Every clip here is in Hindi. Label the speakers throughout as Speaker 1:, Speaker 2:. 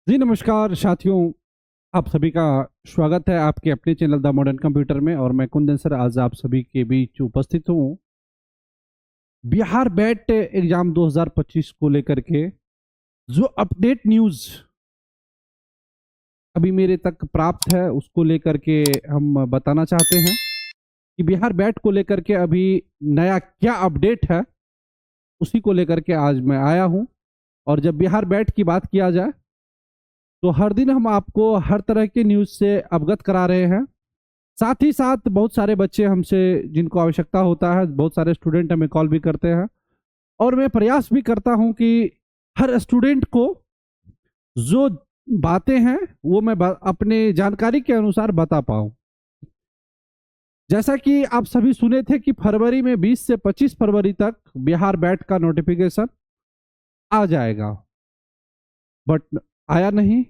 Speaker 1: जी नमस्कार साथियों। आप सभी का स्वागत है आपके अपने चैनल द मॉडर्न कंप्यूटर में। और मैं कुंदन सर आज आप सभी के बीच उपस्थित हूँ बिहार बैट एग्जाम 2025 को लेकर के जो अपडेट न्यूज अभी मेरे तक प्राप्त है उसको लेकर के हम बताना चाहते हैं कि बिहार बैट को लेकर के अभी नया क्या अपडेट है, उसी को लेकर के आज मैं आया हूँ। और जब बिहार बैट की बात किया जाए तो हर दिन हम आपको हर तरह के न्यूज से अवगत करा रहे हैं। साथ ही साथ बहुत सारे बच्चे हमसे जिनको आवश्यकता होता है, बहुत सारे स्टूडेंट हमें कॉल भी करते हैं और मैं प्रयास भी करता हूं कि हर स्टूडेंट को जो बातें हैं वो मैं अपने जानकारी के अनुसार बता पाऊं। जैसा कि आप सभी सुने थे कि फरवरी में 20 से 25 फरवरी तक बिहार बैट का नोटिफिकेशन आ जाएगा, बट आया नहीं।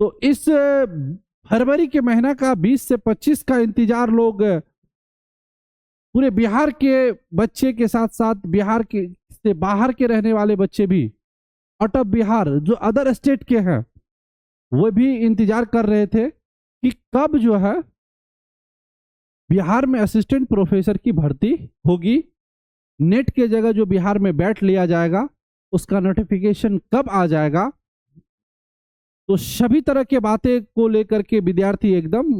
Speaker 1: तो इस फरवरी के महीना का 20 से 25 का इंतजार लोग पूरे बिहार के बच्चे के साथ साथ बिहार के से बाहर के रहने वाले बच्चे भी, आउट ऑफ बिहार जो अदर स्टेट के हैं, वो भी इंतजार कर रहे थे कि कब जो है बिहार में असिस्टेंट प्रोफेसर की भर्ती होगी। नेट के जगह जो बिहार में बैठ लिया जाएगा उसका नोटिफिकेशन कब आ जाएगा। तो सभी तरह के बातें को लेकर के विद्यार्थी एकदम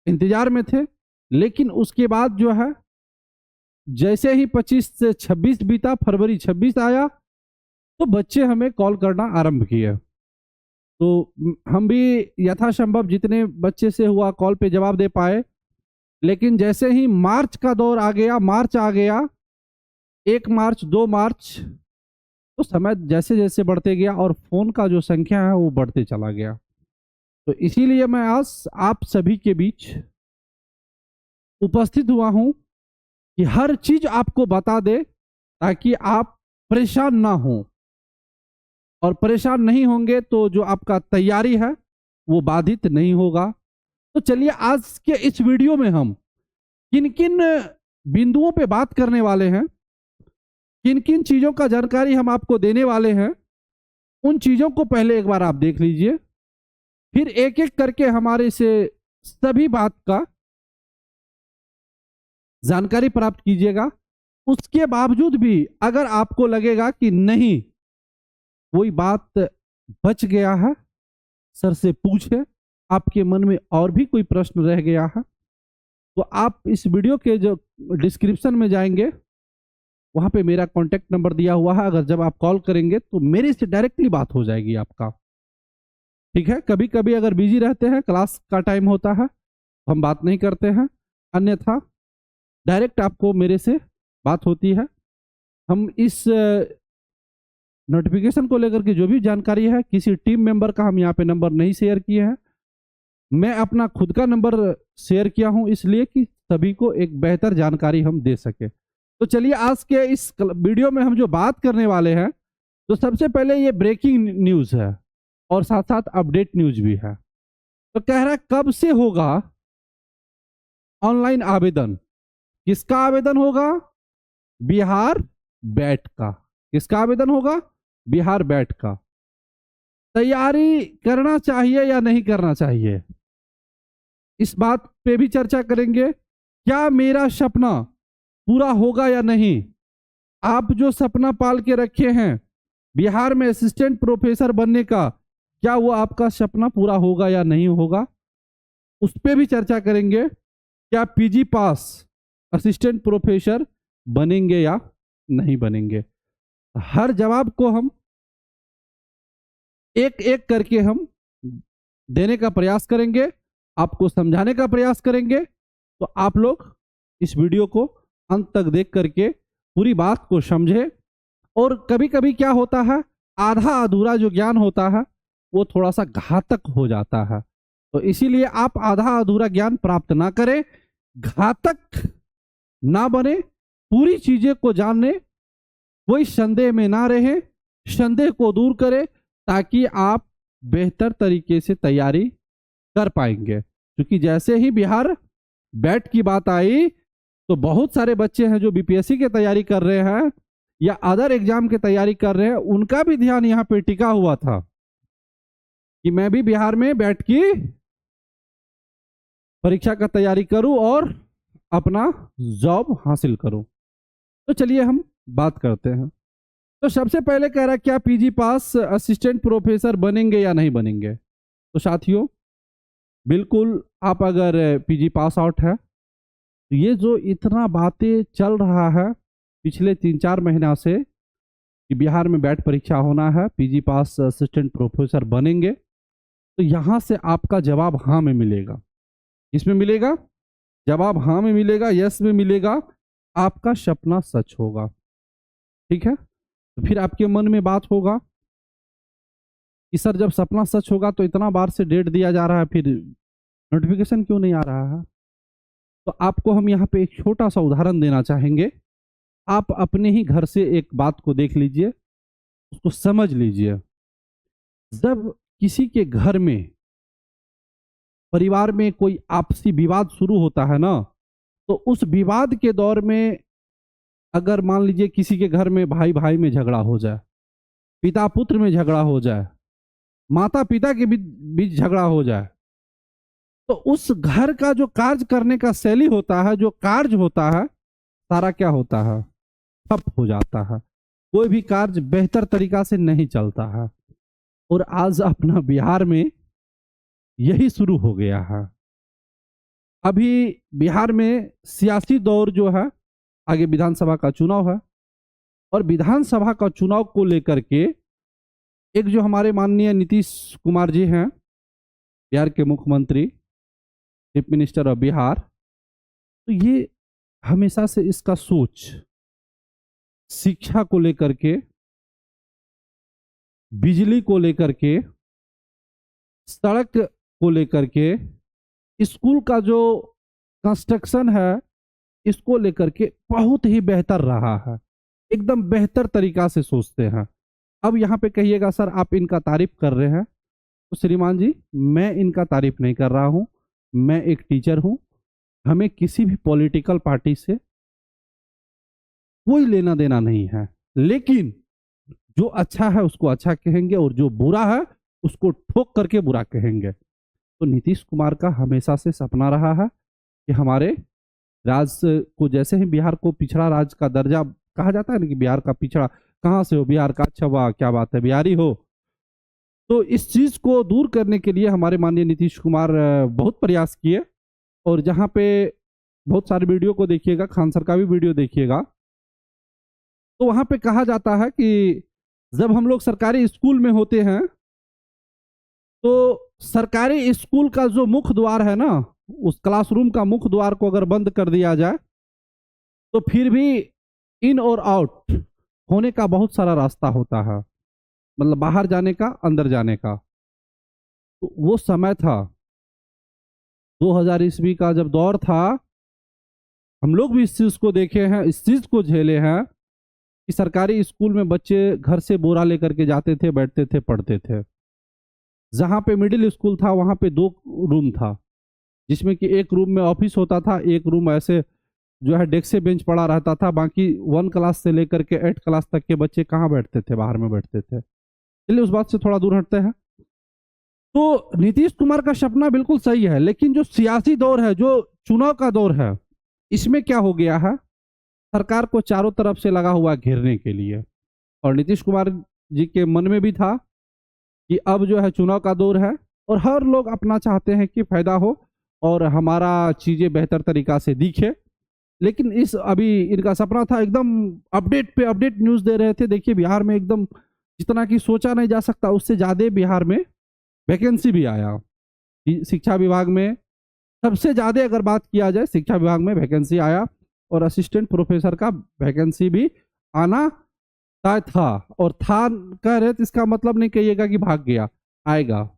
Speaker 1: इंतजार में थे। लेकिन उसके बाद जो है जैसे ही 25 से 26 बीता, फरवरी 26 आया, तो बच्चे हमें कॉल करना आरंभ किए। तो हम भी यथासंभव जितने बच्चे से हुआ कॉल पे जवाब दे पाए। लेकिन जैसे ही मार्च का दौर आ गया, मार्च आ गया, 1 मार्च 2 मार्च, तो समय जैसे जैसे बढ़ते गया और फोन का जो संख्या है वो बढ़ते चला गया। तो इसीलिए मैं आज आप सभी के बीच उपस्थित हुआ हूं कि हर चीज आपको बता दे ताकि आप परेशान ना हो। और परेशान नहीं होंगे तो जो आपका तैयारी है वो बाधित नहीं होगा। तो चलिए आज के इस वीडियो में हम किन किन बिंदुओं पे बात करने वाले हैं, किन किन चीजों का जानकारी हम आपको देने वाले हैं, उन चीजों को पहले एक बार आप देख लीजिए, फिर एक एक करके हमारे से सभी बात का जानकारी प्राप्त कीजिएगा। उसके बावजूद भी अगर आपको लगेगा कि नहीं कोई बात बच गया है, सर से पूछे, आपके मन में और भी कोई प्रश्न रह गया है, तो आप इस वीडियो के जो डिस्क्रिप्शन में जाएंगे वहां पे मेरा कॉन्टेक्ट नंबर दिया हुआ है। अगर जब आप कॉल करेंगे तो मेरे से डायरेक्टली बात हो जाएगी आपका। ठीक है, कभी कभी अगर बिजी रहते हैं, क्लास का टाइम होता है, हम बात नहीं करते हैं, अन्यथा डायरेक्ट आपको मेरे से बात होती है। हम इस नोटिफिकेशन को लेकर के जो भी जानकारी है, किसी टीम मेंबर का हम यहाँ पे नंबर नहीं शेयर किए हैं, मैं अपना खुद का नंबर शेयर किया हूं इसलिए कि सभी को एक बेहतर जानकारी हम दे सके। तो चलिए आज के इस वीडियो में हम जो बात करने वाले हैं, तो सबसे पहले ये ब्रेकिंग न्यूज है और साथ साथ अपडेट न्यूज भी है। तो कह रहा है कब से होगा ऑनलाइन आवेदन। किसका आवेदन होगा? बिहार बैट का। किसका आवेदन होगा? बिहार बैट का। तैयारी करना चाहिए या नहीं करना चाहिए, इस बात पे भी चर्चा करेंगे। क्या मेरा सपना पूरा होगा या नहीं? आप जो सपना पाल के रखे हैं बिहार में असिस्टेंट प्रोफेसर बनने का, क्या वो आपका सपना पूरा होगा या नहीं होगा, उस पर भी चर्चा करेंगे। क्या पीजी पास असिस्टेंट प्रोफेसर बनेंगे या नहीं बनेंगे, हर जवाब को हम एक एक करके हम देने का प्रयास करेंगे, आपको समझाने का प्रयास करेंगे। तो आप लोग इस वीडियो को अंत तक देख करके पूरी बात को समझे। और कभी कभी क्या होता है, आधा अधूरा जो ज्ञान होता है वो थोड़ा सा घातक हो जाता है। तो इसीलिए आप आधा अधूरा ज्ञान प्राप्त ना करें, घातक ना बने, पूरी चीजें को जानने, कोई संदेह में ना रहे, संदेह को दूर करें ताकि आप बेहतर तरीके से तैयारी कर पाएंगे। क्योंकि जैसे ही बिहार बैट की बात आई तो बहुत सारे बच्चे हैं जो बीपीएससी की तैयारी कर रहे हैं या अदर एग्जाम की तैयारी कर रहे हैं, उनका भी ध्यान यहाँ पे टिका हुआ था कि मैं भी बिहार में बैठ के परीक्षा का तैयारी करूं और अपना जॉब हासिल करूं। तो चलिए हम बात करते हैं। तो सबसे पहले कह रहा है क्या पीजी पास असिस्टेंट प्रोफेसर बनेंगे या नहीं बनेंगे। तो साथियों बिल्कुल, आप अगर पीजी पास आउट है तो ये जो इतना बातें चल रहा है पिछले 3-4 महीना से कि बिहार में बैठ परीक्षा होना है, पीजी पास असिस्टेंट प्रोफेसर बनेंगे, तो यहाँ से आपका जवाब हाँ में मिलेगा। किसमें मिलेगा? जवाब हाँ में मिलेगा, यस में मिलेगा। आपका सपना सच होगा। ठीक है, तो फिर आपके मन में बात होगा कि सर जब सपना सच होगा तो इतना बार से डेट दिया जा रहा है, फिर नोटिफिकेशन क्यों नहीं आ रहा है। तो आपको हम यहाँ पे एक छोटा सा उदाहरण देना चाहेंगे। आप अपने ही घर से एक बात को देख लीजिए, उसको समझ लीजिए। जब किसी के घर में, परिवार में कोई आपसी विवाद शुरू होता है ना, तो उस विवाद के दौर में अगर मान लीजिए किसी के घर में भाई भाई में झगड़ा हो जाए, पिता पुत्र में झगड़ा हो जाए, माता पिता के बीच झगड़ा हो जाए, तो उस घर का जो कार्य करने का शैली होता है, जो कार्य होता है, सारा क्या होता है? ठप हो जाता है। कोई भी कार्य बेहतर तरीका से नहीं चलता है। और आज अपना बिहार में यही शुरू हो गया है। अभी बिहार में सियासी दौर जो है, आगे विधानसभा का चुनाव है, और विधानसभा का चुनाव को लेकर के एक जो हमारे माननीय नीतीश कुमार जी हैं, बिहार के मुख्यमंत्री, चीफ मिनिस्टर ऑफ बिहार, तो ये हमेशा से इसका सोच शिक्षा को लेकर के, बिजली को लेकर के, सड़क को लेकर के, स्कूल का जो कंस्ट्रक्शन है, इसको लेकर के बहुत ही बेहतर रहा है। एकदम बेहतर तरीका से सोचते हैं। अब यहाँ पे कहिएगा सर आप इनका तारीफ कर रहे हैं, तो श्रीमान जी मैं इनका तारीफ नहीं कर रहा हूँ। मैं एक टीचर हूँ, हमें किसी भी पॉलिटिकल पार्टी से कोई लेना देना नहीं है, लेकिन जो अच्छा है उसको अच्छा कहेंगे और जो बुरा है उसको ठोक करके बुरा कहेंगे। तो नीतीश कुमार का हमेशा से सपना रहा है कि हमारे राज्य को, जैसे ही बिहार को पिछड़ा राज्य का दर्जा कहा जाता है ना, कि बिहार का पिछड़ा, कहाँ से हो बिहार का, अच्छा वाह क्या बात है बिहारी हो, तो इस चीज को दूर करने के लिए हमारे माननीय नीतीश कुमार बहुत प्रयास किए। और जहाँ पे बहुत सारे वीडियो को देखिएगा, खान सर का भी वीडियो देखिएगा, तो वहां पे कहा जाता है कि जब हम लोग सरकारी स्कूल में होते हैं तो सरकारी स्कूल का जो मुख्य द्वार है ना, उस क्लासरूम का मुख्य द्वार को अगर बंद कर दिया जाए तो फिर भी इन और आउट होने का बहुत सारा रास्ता होता है, मतलब बाहर जाने का, अंदर जाने का। तो वो समय था 2000 ईस्वी का जब दौर था, हम लोग भी इस चीज को देखे हैं, इस चीज को झेले हैं कि सरकारी स्कूल में बच्चे घर से बोरा लेकर के जाते थे, बैठते थे, पढ़ते थे। जहाँ पे मिडिल स्कूल था वहाँ पे 2 रूम था, जिसमें कि एक रूम में ऑफिस होता था, एक रूम ऐसे जो है डेस्क से बेंच पड़ा रहता था। बाकी 1 क्लास से लेकर के 8 क्लास तक के बच्चे कहाँ बैठते थे? बाहर में बैठते थे। चलिए उस बात से थोड़ा दूर हटते हैं। तो नीतीश कुमार का सपना बिल्कुल सही है, लेकिन जो सियासी दौर है, जो चुनाव का दौर है, इसमें क्या हो गया है, सरकार को चारों तरफ से लगा हुआ घेरने के लिए। और नीतीश कुमार जी के मन में भी था कि अब जो है चुनाव का दौर है और हर लोग अपना चाहते हैं कि फायदा हो और हमारा चीजें बेहतर तरीका से दिखे। लेकिन इस अभी इनका सपना था, एकदम अपडेट पे अपडेट न्यूज दे रहे थे। देखिए बिहार में एकदम जितना कि सोचा नहीं जा सकता उससे ज्यादा बिहार में वैकेंसी भी आया। शिक्षा विभाग में सबसे ज्यादा अगर बात किया जाए, शिक्षा विभाग में वैकेंसी आया और असिस्टेंट प्रोफेसर का वैकेंसी भी आना तय था। और था कह रहे तो इसका मतलब नहीं कहिएगा कि भाग गया, आएगा।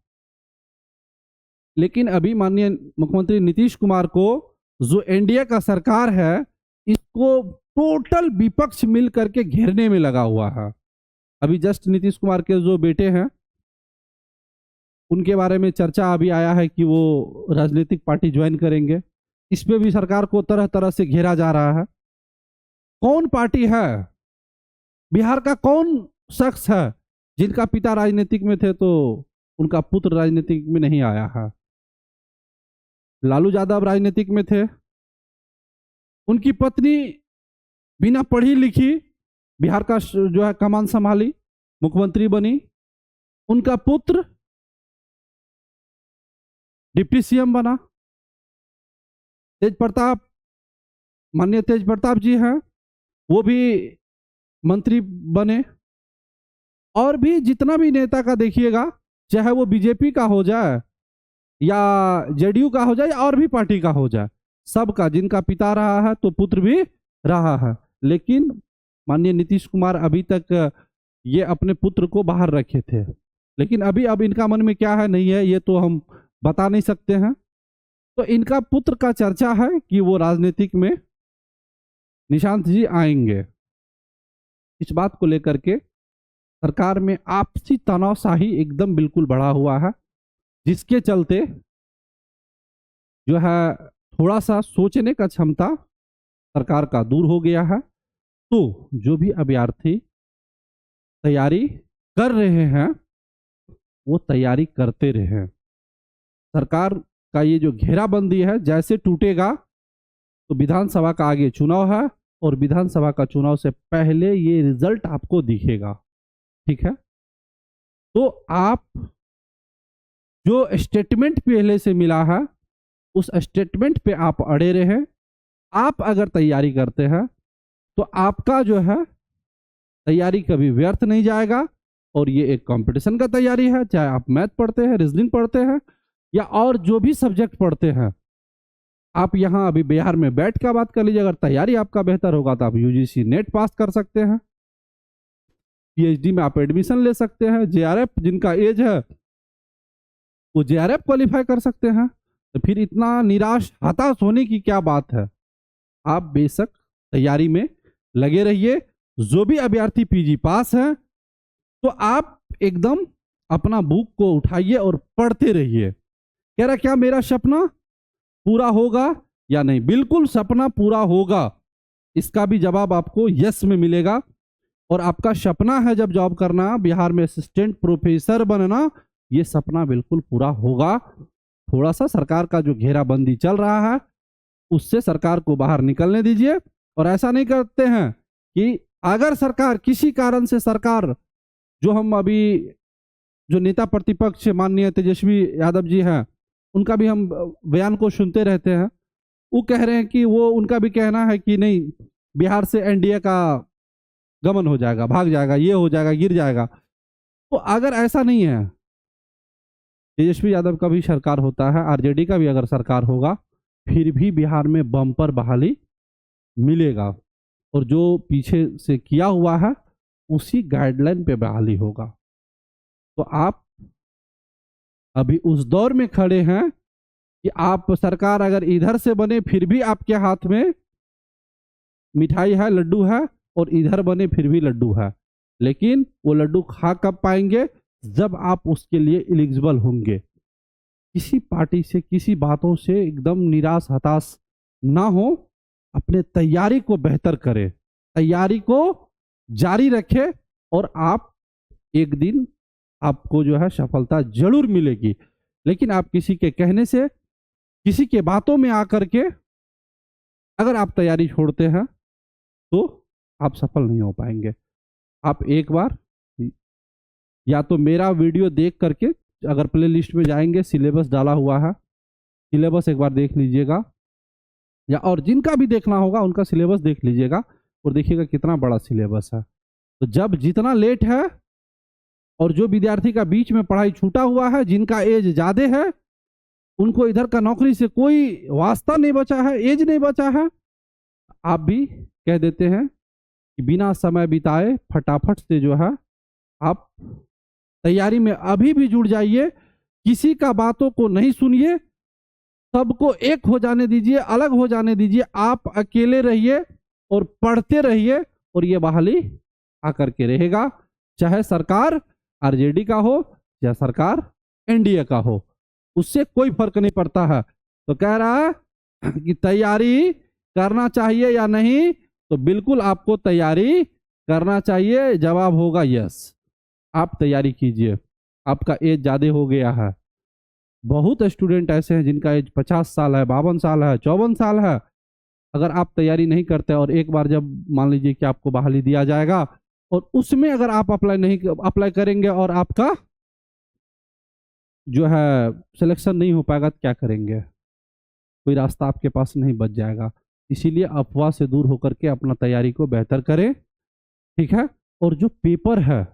Speaker 1: लेकिन अभी माननीय मुख्यमंत्री नीतीश कुमार को, जो एनडीए का सरकार है, इसको टोटल विपक्ष मिल करके घेरने में लगा हुआ है। अभी जस्ट नीतीश कुमार के जो बेटे हैं उनके बारे में चर्चा अभी आया है कि वो राजनीतिक पार्टी ज्वाइन करेंगे। इस पे भी सरकार को तरह तरह से घेरा जा रहा है। कौन पार्टी है, बिहार का कौन शख्स है जिनका पिता राजनीतिक में थे तो उनका पुत्र राजनीतिक में नहीं आया है। लालू यादव राजनीतिक में थे, उनकी पत्नी बिना पढ़ी लिखी बिहार का जो है कमान संभाली, मुख्यमंत्री बनी। उनका पुत्र डिप्टी सीएम बना। तेज प्रताप, माननीय तेज प्रताप जी हैं, वो भी मंत्री बने। और भी जितना भी नेता का देखिएगा, चाहे वो बीजेपी का हो जाए या जेडीयू का हो जाए या और भी पार्टी का हो जाए, सबका जिनका पिता रहा है तो पुत्र भी रहा है। लेकिन माननीय नीतीश कुमार अभी तक ये अपने पुत्र को बाहर रखे थे, लेकिन अभी अब इनका मन में क्या है नहीं है ये तो हम बता नहीं सकते हैं। तो इनका पुत्र का चर्चा है कि वो राजनीतिक में निशांत जी आएंगे। इस बात को लेकर के सरकार में आपसी तनावशाही एकदम बिल्कुल बढ़ा हुआ है, जिसके चलते जो है थोड़ा सा सोचने का क्षमता सरकार का दूर हो गया है। तो जो भी अभ्यर्थी तैयारी कर रहे हैं वो तैयारी करते रहे। सरकार का ये जो घेराबंदी है जैसे टूटेगा तो विधानसभा का आगे चुनाव है और विधानसभा का चुनाव से पहले ये रिजल्ट आपको दिखेगा, ठीक है। तो आप जो स्टेटमेंट पहले से मिला है उस स्टेटमेंट पे आप अड़े रहे। आप अगर तैयारी करते हैं तो आपका जो है तैयारी कभी व्यर्थ नहीं जाएगा। और ये एक कंपटीशन का तैयारी है, चाहे आप मैथ पढ़ते हैं, रीजनिंग पढ़ते हैं या और जो भी सब्जेक्ट पढ़ते हैं। आप यहाँ अभी बिहार में बैठ कर बात कर लीजिए, अगर तैयारी आपका बेहतर होगा तो आप यूजीसी नेट पास कर सकते हैं, पीएचडी में आप एडमिशन ले सकते हैं, जेआरएफ जिनका एज है वो जेआरएफ क्वालिफाई कर सकते हैं। तो फिर इतना निराश हताश होने की क्या बात है। आप बेशक तैयारी में लगे रहिए। जो भी अभ्यर्थी पीजी पास है तो आप एकदम अपना बुक को उठाइए और पढ़ते रहिए। कह रहा क्या मेरा सपना पूरा होगा या नहीं? बिल्कुल सपना पूरा होगा, इसका भी जवाब आपको यस में मिलेगा। और आपका सपना है जब जॉब करना, बिहार में असिस्टेंट प्रोफेसर बनना, ये सपना बिल्कुल पूरा होगा। थोड़ा सा सरकार का जो घेराबंदी चल रहा है उससे सरकार को बाहर निकलने दीजिए। और ऐसा नहीं करते हैं कि अगर सरकार किसी कारण से सरकार जो हम अभी जो नेता प्रतिपक्ष माननीय तेजस्वी यादव जी हैं उनका भी हम बयान को सुनते रहते हैं, वो कह रहे हैं कि वो उनका भी कहना है कि नहीं बिहार से एनडीए का गमन हो जाएगा, भाग जाएगा, ये हो जाएगा, गिर जाएगा। तो अगर ऐसा नहीं है, तेजस्वी यादव का भी सरकार होता है, आरजेडी का भी अगर सरकार होगा, फिर भी बिहार में बम्पर बहाली मिलेगा। और जो पीछे से किया हुआ है उसी गाइडलाइन पे बहाली होगा। तो आप अभी उस दौर में खड़े हैं कि आप सरकार अगर इधर से बने फिर भी आपके हाथ में मिठाई है, लड्डू है, और इधर बने फिर भी लड्डू है। लेकिन वो लड्डू खा कब पाएंगे? जब आप उसके लिए एलिजिबल होंगे। किसी पार्टी से किसी बातों से एकदम निराश हताश ना हो, अपने तैयारी को बेहतर करें, तैयारी को जारी रखें और आप एक दिन आपको जो है सफलता जरूर मिलेगी। लेकिन आप किसी के कहने से, किसी के बातों में आकर के अगर आप तैयारी छोड़ते हैं तो आप सफल नहीं हो पाएंगे। आप एक बार या तो मेरा वीडियो देख करके अगर प्ले लिस्ट में जाएंगे, सिलेबस डाला हुआ है, सिलेबस एक बार देख लीजिएगा, या और जिनका भी देखना होगा उनका सिलेबस देख लीजिएगा और देखिएगा कितना बड़ा सिलेबस है। तो जब जितना लेट है और जो विद्यार्थी का बीच में पढ़ाई छूटा हुआ है, जिनका एज ज़्यादा है, उनको इधर का नौकरी से कोई वास्ता नहीं बचा है, एज नहीं बचा है, आप भी कह देते हैं कि बिना समय बिताए फटाफट से जो है आप तैयारी में अभी भी जुड़ जाइए। किसी का बातों को नहीं सुनिए, सबको एक हो जाने दीजिए, अलग हो जाने दीजिए। आप अकेले रहिए और पढ़ते रहिए और ये बहाली आकर के रहेगा, चाहे सरकार आरजेडी का हो या सरकार एनडीए का हो, उससे कोई फर्क नहीं पड़ता है। तो कह रहा है कि तैयारी करना चाहिए या नहीं, तो बिल्कुल आपको तैयारी करना चाहिए। जवाब होगा यस। आप तैयारी कीजिए, आपका एज ज़्यादा हो गया है। बहुत स्टूडेंट ऐसे हैं जिनका एज 50 साल है, 52 साल है, 54 साल है। अगर आप तैयारी नहीं करते और एक बार जब मान लीजिए कि आपको बहाली दिया जाएगा और उसमें अगर आप अप्लाई करेंगे और आपका जो है सिलेक्शन नहीं हो पाएगा तो क्या करेंगे? कोई रास्ता आपके पास नहीं बच जाएगा। इसीलिए अफवाह से दूर होकर के अपना तैयारी को बेहतर करें, ठीक है। और जो पेपर है,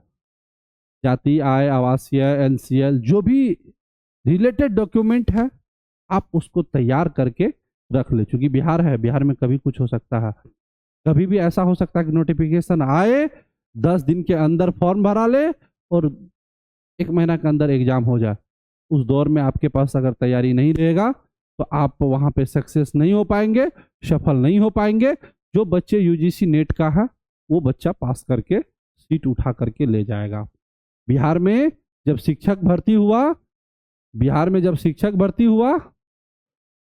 Speaker 1: जाति आय आवासीय एनसीएल जो भी रिलेटेड डॉक्यूमेंट है, आप उसको तैयार करके रख ले। चूंकि बिहार है, बिहार में कभी कुछ हो सकता है। कभी भी ऐसा हो सकता है कि नोटिफिकेशन आए, 10 दिन के अंदर फॉर्म भरा ले और 1 महीना के अंदर एग्जाम हो जाए। उस दौर में आपके पास अगर तैयारी नहीं रहेगा तो आप वहां पे सक्सेस नहीं हो पाएंगे, सफल नहीं हो पाएंगे। जो बच्चे यूजीसी नेट का है वो बच्चा पास करके सीट उठा करके ले जाएगा। बिहार में जब शिक्षक भर्ती हुआ, बिहार में जब शिक्षक भर्ती हुआ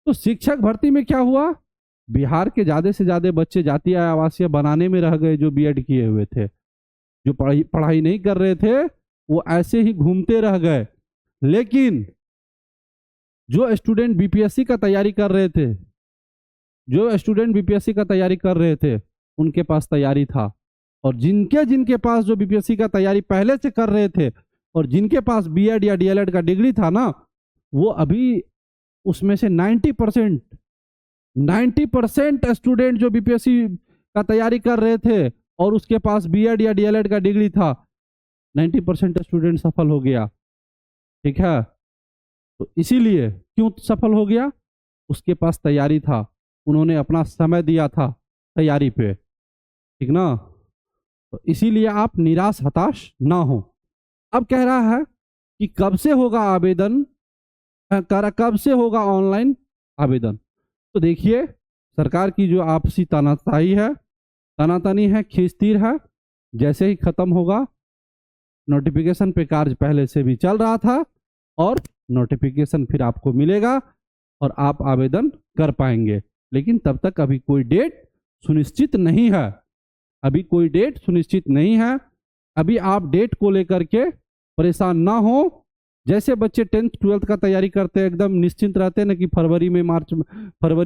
Speaker 1: तो शिक्षक भर्ती में क्या हुआ? बिहार के ज्यादा से ज्यादा बच्चे जातीय आवासीय बनाने में रह गए। जो बीएड किए हुए थे, जो पढ़ाई नहीं कर रहे थे, वो ऐसे ही घूमते रह गए। लेकिन जो स्टूडेंट बीपीएससी का तैयारी कर रहे थे, जो स्टूडेंट बीपीएससी का तैयारी कर रहे थे, उनके पास तैयारी था। और जिनके जिनके पास जो बीपीएससी का तैयारी पहले से कर रहे थे और जिनके पास बीएड या डीएलएड का डिग्री था ना, वो अभी उसमें से 90% स्टूडेंट जो बीपीएससी का तैयारी कर रहे थे और उसके पास बीएड या डीएलएड का डिग्री था, 90% स्टूडेंट सफल हो गया, ठीक है। तो इसीलिए क्यों सफल हो गया? उसके पास तैयारी था, उन्होंने अपना समय दिया था तैयारी पे, ठीक ना। तो इसीलिए आप निराश हताश ना हो। अब कह रहा है कि कब से होगा आवेदन, कब से होगा ऑनलाइन आवेदन। तो देखिए, सरकार की जो आपसी तानातनी है, खींचतीर है, जैसे ही खत्म होगा, नोटिफिकेशन पे कार्य पहले से भी चल रहा था और नोटिफिकेशन फिर आपको मिलेगा और आप आवेदन कर पाएंगे। लेकिन तब तक अभी कोई डेट सुनिश्चित नहीं है, अभी कोई डेट सुनिश्चित नहीं है। अभी आप डेट को लेकर के परेशान ना हो। जैसे बच्चे 10th 12th का तैयारी करते हैं, एकदम निश्चिंत रहते हैं ना कि फरवरी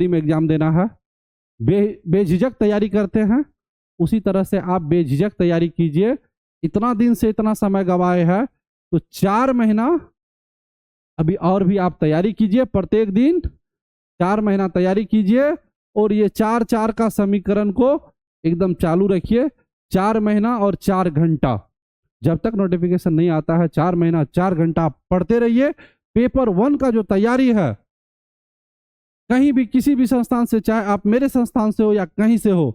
Speaker 1: में एग्जाम देना है, बेझिझक तैयारी करते हैं, उसी तरह से आप बेझिझक तैयारी कीजिए। इतना दिन से इतना समय गवाए हैं तो 4 महीना अभी और भी आप तैयारी कीजिए। प्रत्येक दिन 4 महीना तैयारी कीजिए और ये 4-4 का समीकरण को एकदम चालू रखिए। 4 महीना और 4 घंटा, जब तक नोटिफिकेशन नहीं आता है 4 महीना 4 घंटा आप पढ़ते रहिए। पेपर 1 का जो तैयारी है, कहीं भी किसी भी संस्थान से, चाहे आप मेरे संस्थान से हो या कहीं से हो,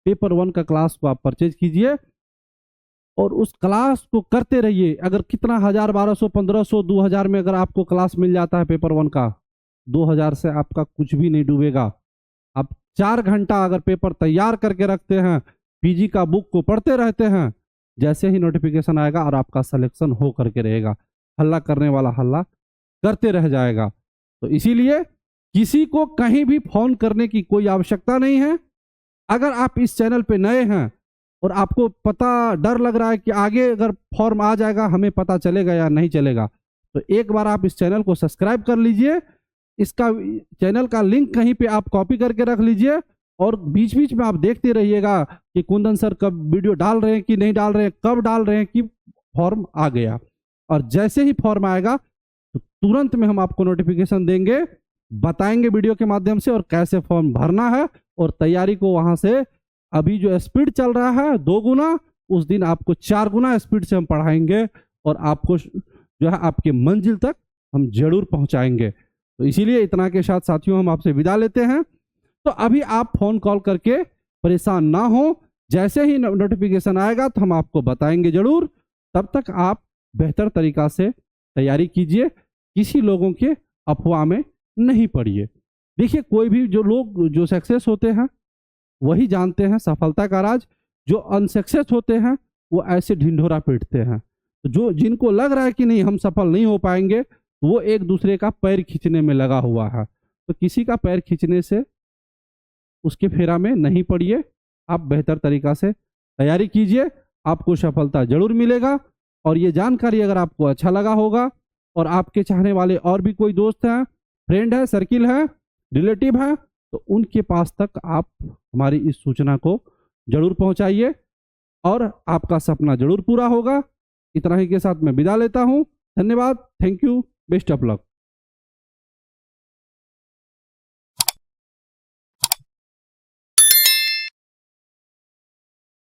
Speaker 1: पेपर 1 का क्लास को आप परचेज कीजिए और उस क्लास को करते रहिए। अगर कितना 1000 1200 1500 2000 में अगर आपको क्लास मिल जाता है पेपर 1 का, 2000 से आपका कुछ भी नहीं डूबेगा। आप 4 घंटा अगर पेपर तैयार करके रखते हैं, पीजी का बुक को पढ़ते रहते हैं, जैसे ही नोटिफिकेशन आएगा और आपका सिलेक्शन हो करके रहेगा, हल्ला करने वाला हल्ला करते रह जाएगा। तो इसीलिए किसी को कहीं भी फोन करने की कोई आवश्यकता नहीं है। अगर आप इस चैनल पे नए हैं और आपको डर लग रहा है कि आगे अगर फॉर्म आ जाएगा हमें पता चलेगा या नहीं चलेगा, तो एक बार आप इस चैनल को सब्सक्राइब कर लीजिए। इसका चैनल का लिंक कहीं पे आप कॉपी करके रख लीजिए और बीच बीच में आप देखते रहिएगा कि कुंदन सर कब वीडियो डाल रहे हैं कि नहीं डाल रहे हैं, कब डाल रहे हैं कि फॉर्म आ गया। और जैसे ही फॉर्म आएगा तो तुरंत में हम आपको नोटिफिकेशन देंगे, बताएंगे वीडियो के माध्यम से और कैसे फॉर्म भरना है। और तैयारी को वहां से अभी जो स्पीड चल रहा है 2 गुना, उस दिन आपको 4 गुना स्पीड से हम पढ़ाएंगे और आपको जो है आपके मंजिल तक हम जरूर पहुंचाएंगे। तो इसीलिए इतना के साथ साथियों हम आपसे विदा लेते हैं। तो अभी आप फोन कॉल करके परेशान ना हो, जैसे ही नोटिफिकेशन आएगा तो हम आपको बताएंगे जरूर। तब तक आप बेहतर तरीका से तैयारी कीजिए, किसी लोगों के अफवाह में नहीं पड़िए। देखिए, कोई भी जो लोग जो सक्सेस होते हैं वही जानते हैं सफलता का राज। जो अनसक्सेस होते हैं वो ऐसे ढिंढोरा पीटते हैं। तो जो जिनको लग रहा है कि नहीं हम सफल नहीं हो पाएंगे, वो एक दूसरे का पैर खींचने में लगा हुआ है। तो किसी का पैर खींचने से उसके फेरा में नहीं पड़िए। आप बेहतर तरीका से तैयारी कीजिए, आपको सफलता जरूर मिलेगा। और ये जानकारी अगर आपको अच्छा लगा होगा और आपके चाहने वाले और भी कोई दोस्त हैं, फ्रेंड है, सर्किल है, रिलेटिव है, तो उनके पास तक आप हमारी इस सूचना को जरूर पहुंचाइए और आपका सपना जरूर पूरा होगा। इतना ही के साथ मैं विदा लेता हूं। धन्यवाद, thank you, best of luck.